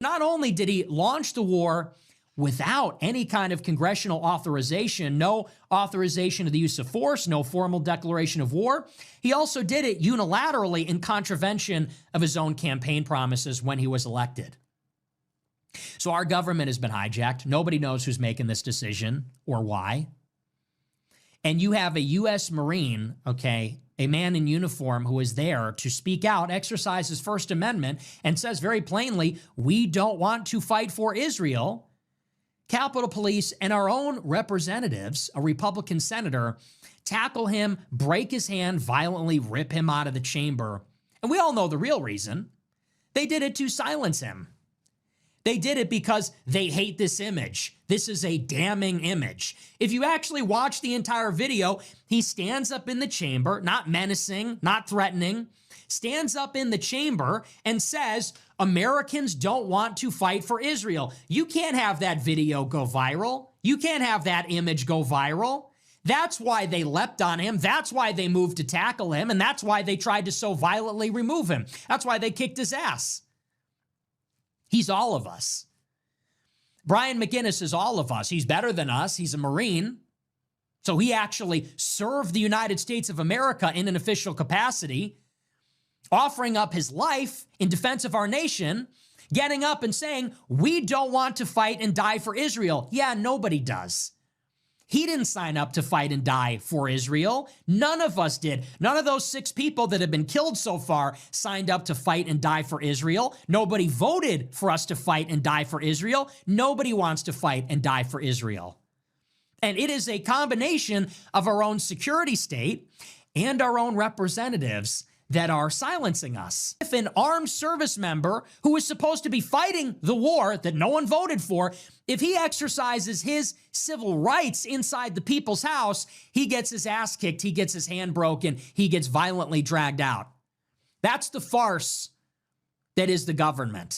Not only did he launch the war without any kind of congressional authorization, no authorization of the use of force, no formal declaration of war, he also did it unilaterally in contravention of his own campaign promises when he was elected. So our government has been hijacked. Nobody knows who's making this decision or why. And you have a U.S. Marine, okay, a man in uniform who is there to speak out, exercise his First Amendment, and says very plainly, we don't want to fight for Israel. Capitol Police and our own representatives, a Republican senator, tackle him, break his hand, violently rip him out of the chamber. And we all know the real reason. They did it to silence him. They did it because they hate this image. This is a damning image. If you actually watch the entire video, he stands up in the chamber, not menacing, not threatening, stands up in the chamber and says, Americans don't want to fight for Israel. You can't have that video go viral. You can't have that image go viral. That's why they leapt on him. That's why they moved to tackle him. And that's why they tried to so violently remove him. That's why they kicked his ass. He's all of us. Brian McGinnis is all of us. He's better than us. He's a Marine. So he actually served the United States of America in an official capacity, offering up his life in defense of our nation, getting up and saying, we don't want to fight and die for Israel. Yeah, nobody does. He didn't sign up to fight and die for Israel. None of us did. None of those 6 people that have been killed so far signed up to fight and die for Israel. Nobody voted for us to fight and die for Israel. Nobody wants to fight and die for Israel. And it is a combination of our own security state and our own representatives that are silencing us. If an armed service member who is supposed to be fighting the war that no one voted for, if he exercises his civil rights inside the people's house, he gets his ass kicked, he gets his hand broken, he gets violently dragged out. That's the farce that is the government.